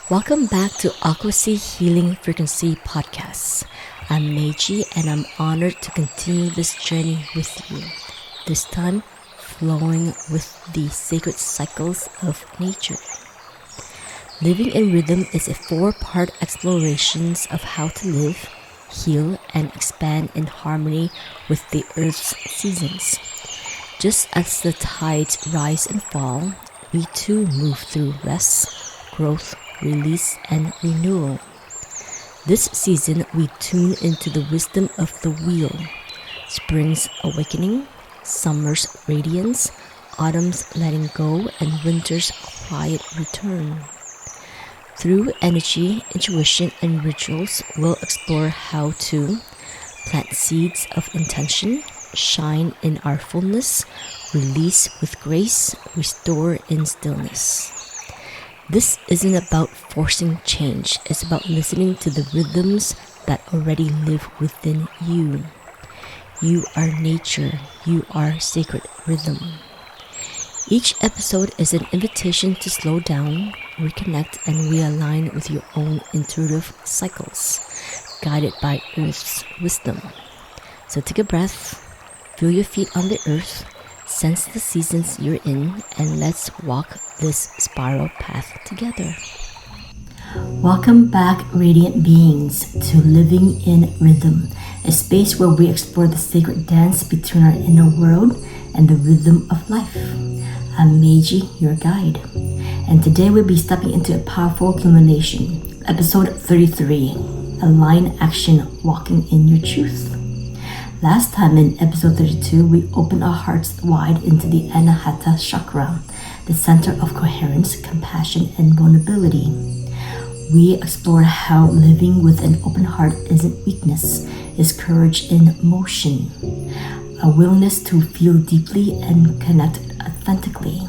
Welcome back to AquaSea Healing Frequency Podcast. I'm Meiji and I'm honored to continue this journey with you. This time, flowing with the sacred cycles of nature. Living in Rhythm is a 4-part exploration of how to live, heal, and expand in harmony with the Earth's seasons. Just as the tides rise and fall, we too move through rest, growth, release, and renewal. This season, we tune into the wisdom of the wheel. Spring's awakening, summer's radiance, autumn's letting go, and winter's quiet return. Through energy, intuition, and rituals, we'll explore how to plant seeds of intention, shine in our fullness, release with grace, restore in stillness. This isn't about forcing change, it's about listening to the rhythms that already live within you. You are nature, you are sacred rhythm. Each episode is an invitation to slow down, reconnect, and realign with your own intuitive cycles, guided by Earth's wisdom. So take a breath, feel your feet on the earth, sense the seasons you're in, and let's walk this spiral path together. Welcome back, radiant beings, to Living in Rhythm, a space where we explore the sacred dance between our inner world and the rhythm of life. I'm Meiji, your guide, and today we'll be stepping into a powerful culmination, episode 33, Align Action, Walking in Your Truth. Last time in episode 32, we opened our hearts wide into the Anahata Chakra, the center of coherence, compassion, and vulnerability. We explored how living with an open heart isn't weakness, it's courage in motion, a willingness to feel deeply and connect authentically.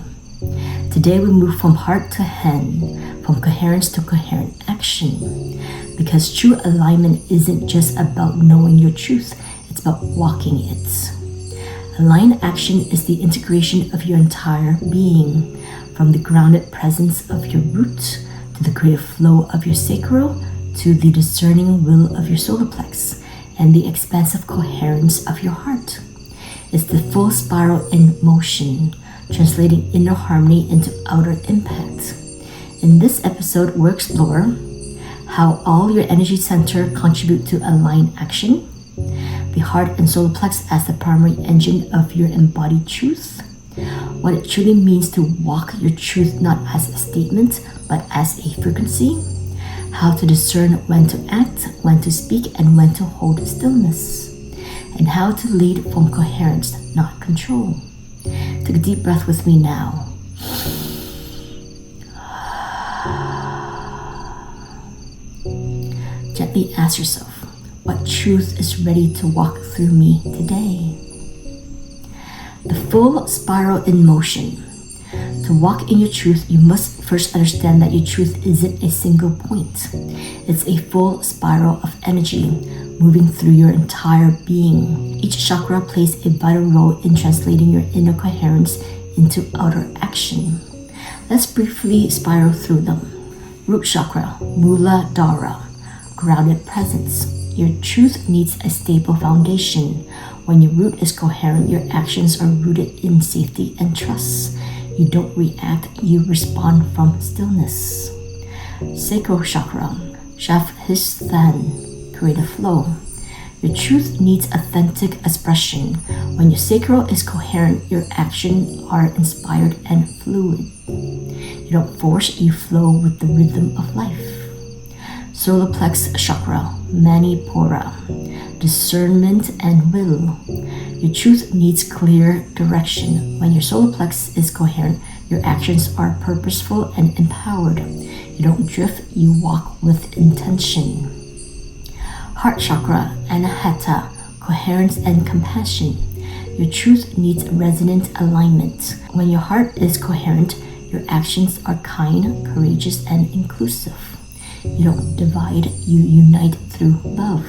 Today we move from heart to hand, from coherence to coherent action, because true alignment isn't just about knowing your truth, it's about walking it. Aligned action is the integration of your entire being, from the grounded presence of your root, to the creative flow of your sacral, to the discerning will of your solar plex, and the expansive coherence of your heart. It's the full spiral in motion, translating inner harmony into outer impact. In this episode, we'll explore how all your energy center contribute to aligned action, the heart and solar plex as the primary engine of your embodied truth, what it truly means to walk your truth not as a statement but as a frequency, how to discern when to act, when to speak, and when to hold stillness, and how to lead from coherence, not control. Take a deep breath with me now. Gently ask yourself, what truth is ready to walk through me today? The full spiral in motion. To walk in your truth, you must first understand that your truth isn't a single point. It's a full spiral of energy moving through your entire being. Each chakra plays a vital role in translating your inner coherence into outer action. Let's briefly spiral through them. Root chakra, Muladhara, grounded presence. Your truth needs a stable foundation. When your root is coherent, your actions are rooted in safety and trust. You don't react, you respond from stillness. Sacral chakra, Shafhistan, creative flow. Your truth needs authentic expression. When your sacral is coherent, your actions are inspired and fluid. You don't force, you flow with the rhythm of life. Solar plex chakra, Manipura, discernment and will. Your truth needs clear direction. When your solar plex is coherent, your actions are purposeful and empowered. You don't drift, you walk with intention. Heart chakra, Anahata, coherence and compassion. Your truth needs resonant alignment. When your heart is coherent, your actions are kind, courageous, and inclusive. You don't divide, you unite through love.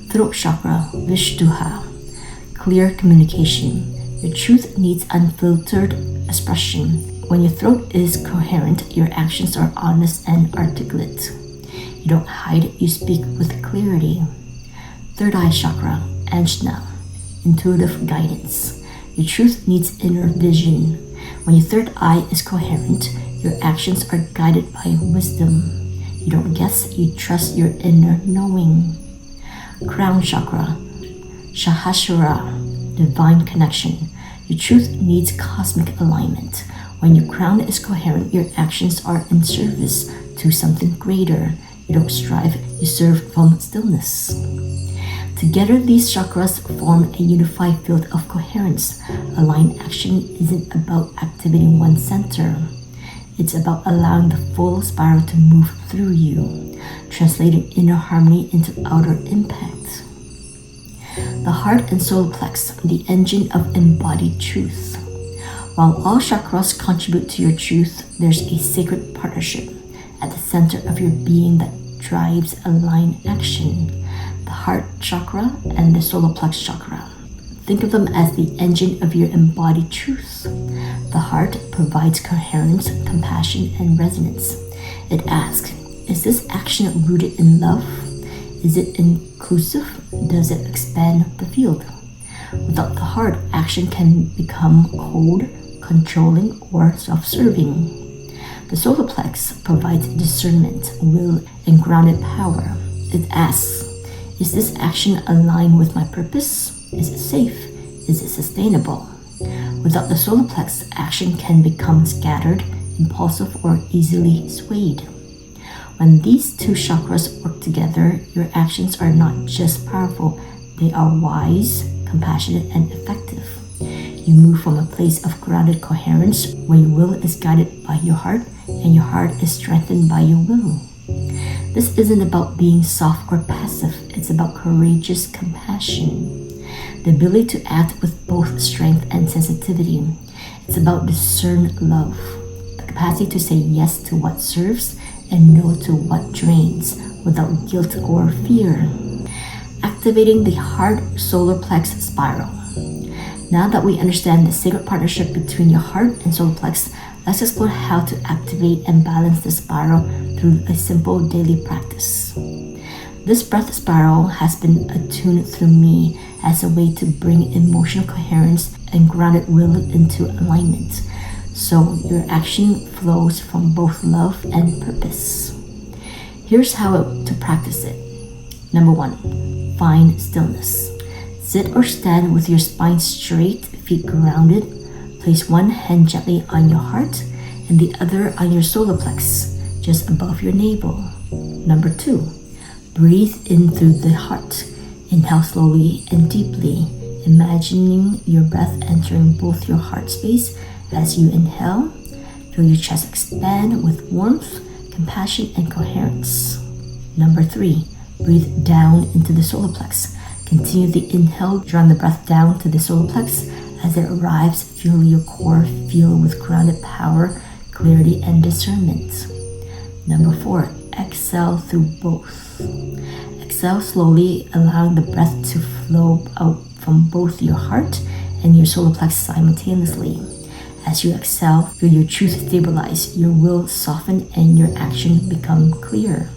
Throat chakra, Vishuddha, clear communication. Your truth needs unfiltered expression. When your throat is coherent, your actions are honest and articulate. You don't hide, you speak with clarity. Third eye chakra, Ajna, intuitive guidance. Your truth needs inner vision. When your third eye is coherent, your actions are guided by wisdom. You don't guess, you trust your inner knowing. Crown chakra, Sahasrara, divine connection. Your truth needs cosmic alignment. When your crown is coherent, your actions are in service to something greater. You don't strive, you serve from stillness. Together, these chakras form a unified field of coherence. Aligned action isn't about activating one center. It's about allowing the full spiral to move through you, translating inner harmony into outer impact. The heart and solar plex, the engine of embodied truth. While all chakras contribute to your truth, there's a sacred partnership at the center of your being that drives aligned action. The heart chakra and the solar plex chakra. Think of them as the engine of your embodied truth. The heart provides coherence, compassion, and resonance. It asks, is this action rooted in love? Is it inclusive? Does it expand the field? Without the heart, action can become cold, controlling, or self-serving. The solar plex provides discernment, will, and grounded power. It asks, is this action aligned with my purpose? Is it safe? Is it sustainable? Without the solar plex, action can become scattered, impulsive, or easily swayed. When these two chakras work together, your actions are not just powerful, they are wise, compassionate, and effective. You move from a place of grounded coherence where your will is guided by your heart and your heart is strengthened by your will. This isn't about being soft or passive, it's about courageous compassion. The ability to act with both strength and sensitivity. It's about discern love, the capacity to say yes to what serves and no to what drains without guilt or fear. Activating the heart solar plex spiral. Now that we understand the sacred partnership between your heart and solar plex, let's explore how to activate and balance the spiral through a simple daily practice. This breath spiral has been attuned through me as a way to bring emotional coherence and grounded will into alignment, so your action flows from both love and purpose. Here's how to practice it. Number 1, find stillness. Sit or stand with your spine straight, feet grounded. Place one hand gently on your heart and the other on your solar plex, just above your navel. Number 2, breathe in through the heart. Inhale slowly and deeply, imagining your breath entering both your heart space. As you inhale, feel your chest expand with warmth, compassion, and coherence. Number 3, breathe down into the solar plex. Continue the inhale, drawing the breath down to the solar plex. As it arrives, feel your core fill with grounded power, clarity, and discernment. Number 4, exhale through both. Exhale slowly, allowing the breath to flow out from both your heart and your solar plex simultaneously. As you exhale, feel your truth stabilize, your will soften, and your action become clear.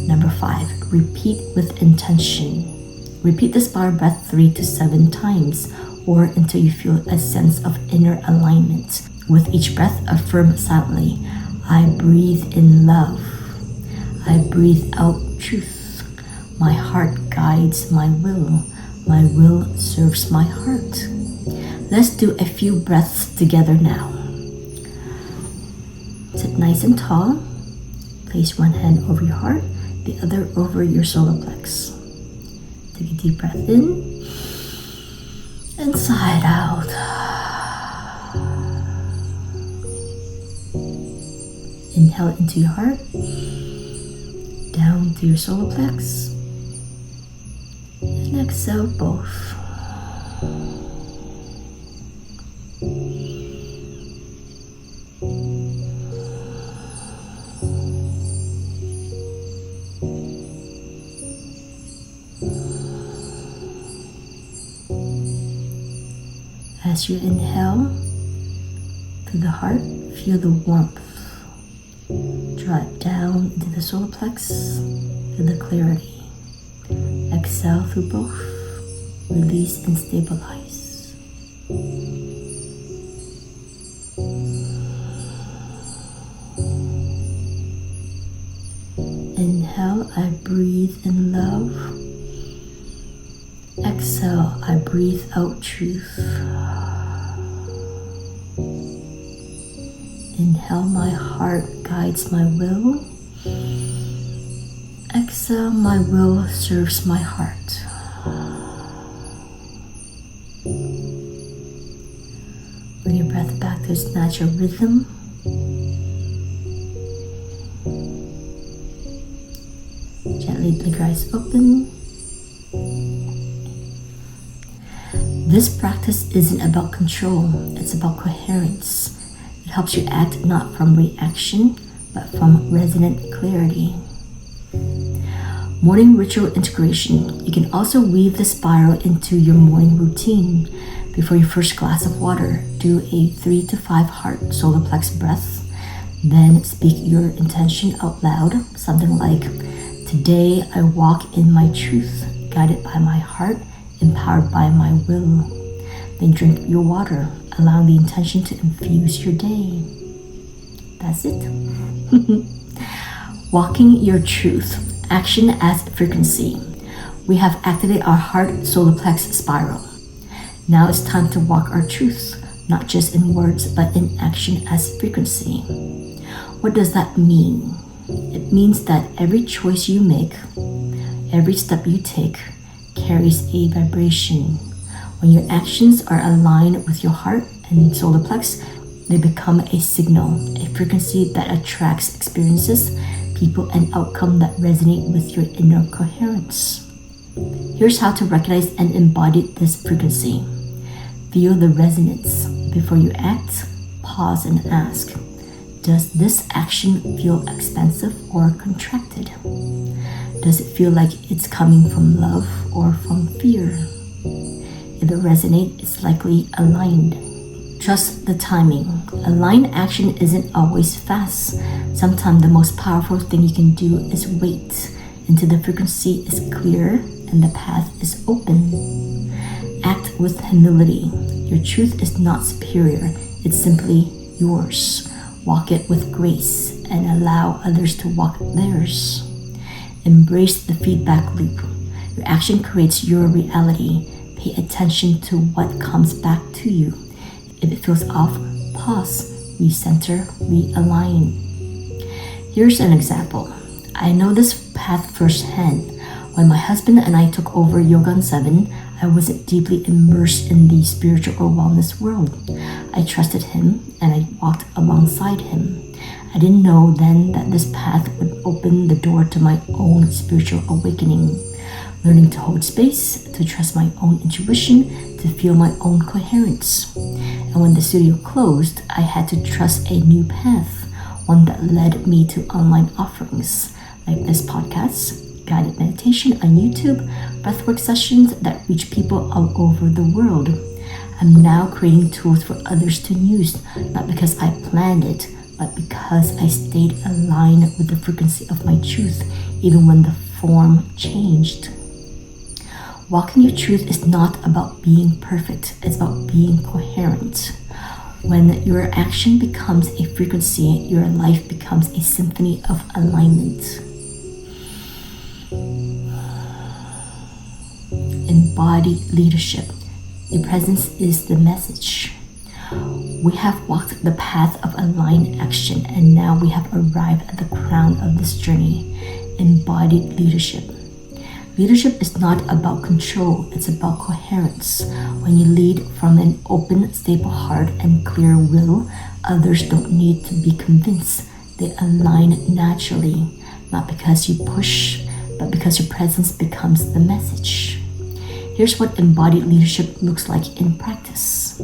Number 5, repeat with intention. Repeat the spiral breath 3 to 7 times, or until you feel a sense of inner alignment. With each breath, affirm silently, I breathe in love. I breathe out truth. My heart guides my will. My will serves my heart. Let's do a few breaths together now. Sit nice and tall. Place one hand over your heart, the other over your solar plex. Take a deep breath in and sigh it out. Inhale into your heart, down to your solar plex, and exhale both. As you inhale through the heart, Feel the warmth. Draw it down into the solar plex. Feel the clarity. Exhale through both. Release and stabilize. Inhale, I breathe in love. Exhale, I breathe out truth. Inhale, my heart guides my will. Exhale, my will serves my heart. Bring your breath back to its natural rhythm. Gently blink your eyes open. This practice isn't about control, it's about coherence. It helps you act not from reaction, but from resonant clarity. Morning ritual integration. You can also weave the spiral into your morning routine. Before your first glass of water, do a 3 to 5 heart solar plex breath. Then speak your intention out loud, something like, "Today I walk in my truth, guided by my heart, empowered by my will." Then drink your water, allowing the intention to infuse your day. That's it. Walking your truth. Action as frequency. We have activated our heart solar plex spiral. Now it's time to walk our truth, not just in words, but in action as frequency. What does that mean? It means that every choice you make, every step you take, carries a vibration. When your actions are aligned with your heart and solar plex, they become a signal, a frequency that attracts experiences, people, and outcomes that resonate with your inner coherence. Here's how to recognize and embody this frequency. Feel the resonance. Before you act, pause and ask, does this action feel expansive or contracted? Does it feel like it's coming from love or from fear? If it resonates, it's likely aligned. Trust the timing. Aligned action isn't always fast. Sometimes the most powerful thing you can do is wait until the frequency is clear and the path is open. Act with humility. Your truth is not superior. It's simply yours. Walk it with grace and allow others to walk theirs. Embrace the feedback loop. Your action creates your reality. Pay attention to what comes back to you. If it feels off, pause, recenter, realign. Here's an example. I know this path firsthand. When my husband and I took over Yoga on 7, I wasn't deeply immersed in the spiritual or wellness world. I trusted him and I walked alongside him. I didn't know then that this path would open the door to my own spiritual awakening. Learning to hold space, to trust my own intuition, to feel my own coherence. And when the studio closed, I had to trust a new path, one that led me to online offerings like this podcast, guided meditation on YouTube, breathwork sessions that reach people all over the world. I'm now creating tools for others to use, not because I planned it, but because I stayed aligned with the frequency of my truth, even when the form changed. Walking your truth is not about being perfect, it's about being coherent. When your action becomes a frequency, your life becomes a symphony of alignment. Embodied leadership. Your presence is the message. We have walked the path of aligned action, and now we have arrived at the crown of this journey, embodied leadership. Leadership is not about control, it's about coherence. When you lead from an open, stable heart and clear will, others don't need to be convinced. They align naturally, not because you push, but because your presence becomes the message. Here's what embodied leadership looks like in practice.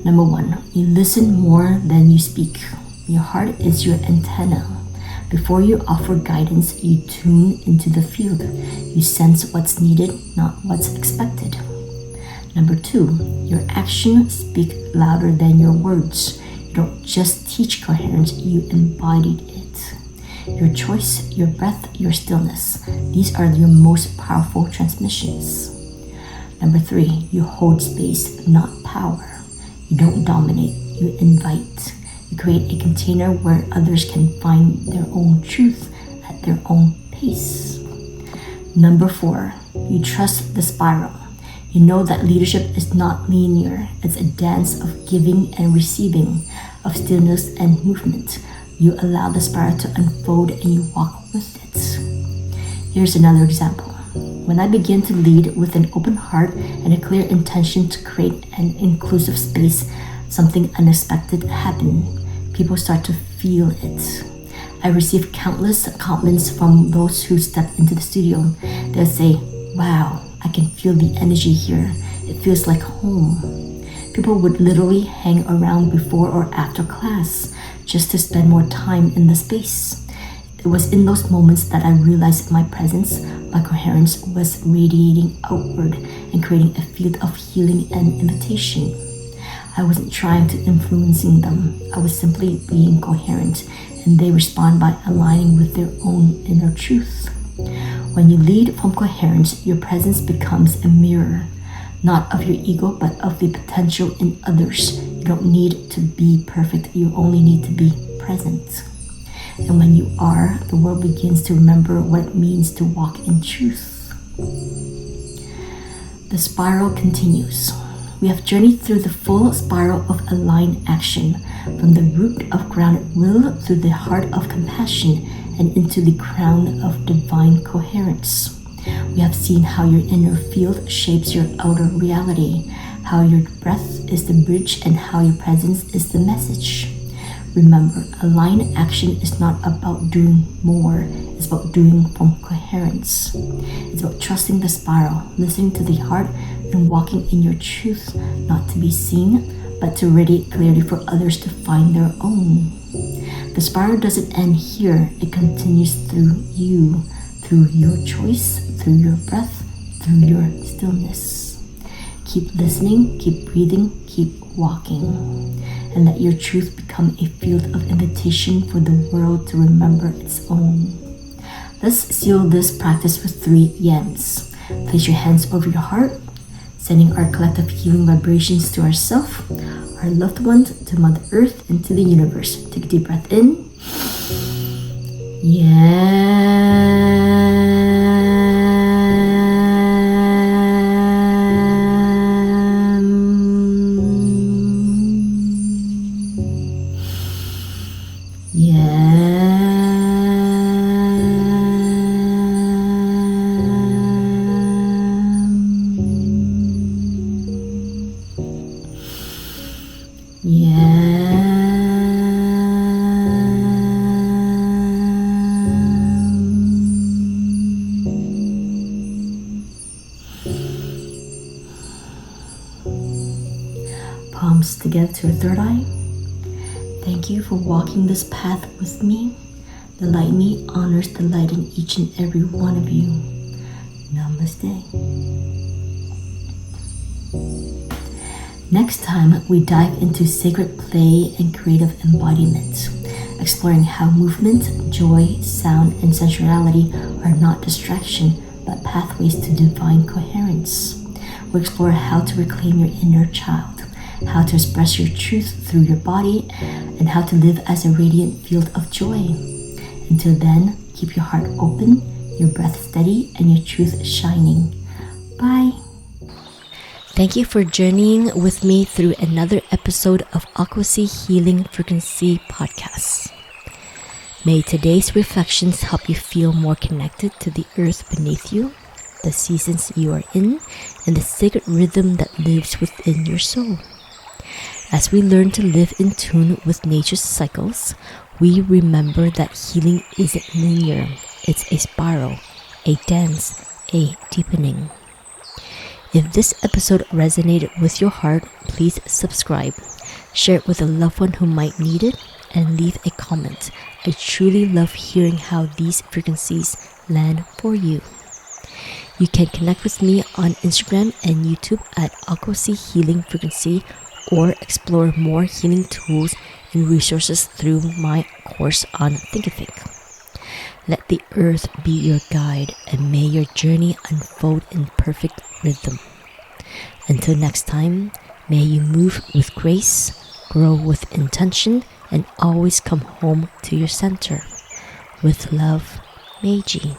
Number 1, you listen more than you speak. Your heart is your antenna. Before you offer guidance, you tune into the field. You sense what's needed, not what's expected. Number 2, your actions speak louder than your words. You don't just teach coherence, you embodied it. Your choice, your breath, your stillness. These are your most powerful transmissions. Number 3, you hold space, not power. You don't dominate, you invite. You create a container where others can find their own truth at their own pace. Number 4, you trust the spiral. You know that leadership is not linear. It's a dance of giving and receiving, of stillness and movement. You allow the spiral to unfold and you walk with it. Here's another example. When I begin to lead with an open heart and a clear intention to create an inclusive space, something unexpected happens. People start to feel it. I receive countless compliments from those who step into the studio. They'll say, "Wow, I can feel the energy here. It feels like home." People would literally hang around before or after class just to spend more time in the space. It was in those moments that I realized my presence, my coherence was radiating outward and creating a field of healing and invitation. I wasn't trying to influencing them. I was simply being coherent, and they respond by aligning with their own inner truth. When you lead from coherence, your presence becomes a mirror, not of your ego, but of the potential in others. You don't need to be perfect, you only need to be present. And when you are, the world begins to remember what it means to walk in truth. The spiral continues. We have journeyed through the full spiral of aligned action, from the root of grounded will through the heart of compassion and into the crown of divine coherence. We have seen how your inner field shapes your outer reality, how your breath is the bridge and how your presence is the message. Remember, aligned action is not about doing more, it's about doing from coherence. It's about trusting the spiral, listening to the heart, and walking in your truth, not to be seen, but to radiate clearly for others to find their own. The spiral doesn't end here, it continues through you, through your choice, through your breath, through your stillness. Keep listening, keep breathing, keep walking, and let your truth become a field of invitation for the world to remember its own. Let's seal this practice with 3 yens. Place your hands over your heart, sending our collective healing vibrations to ourselves, our loved ones, to Mother Earth, and to the universe. Take a deep breath in. Palms together to your third eye. Thank you for walking this path with me. The light in me honors the light in each and every one of you. Namaste. Next time, we dive into sacred play and creative embodiment, exploring how movement, joy, sound, and sensuality are not distraction, but pathways to divine coherence. We'll explore how to reclaim your inner child, how to express your truth through your body, and how to live as a radiant field of joy. Until then, keep your heart open, your breath steady, and your truth shining. Bye. Thank you for journeying with me through another episode of AquaSea Healing Frequency Podcast. May today's reflections help you feel more connected to the earth beneath you, the seasons you are in, and the sacred rhythm that lives within your soul. As we learn to live in tune with nature's cycles, we remember that healing isn't linear. It's a spiral, a dance, a deepening. If this episode resonated with your heart, please subscribe, share it with a loved one who might need it, and leave a comment. I truly love hearing how these frequencies land for you. You can connect with me on Instagram and YouTube at AquaSea Healing Frequency, or explore more healing tools and resources through my course on Thinkific. Let the earth be your guide, and may your journey unfold in perfect rhythm. Until next time, may you move with grace, grow with intention, and always come home to your center. With love, Meiji.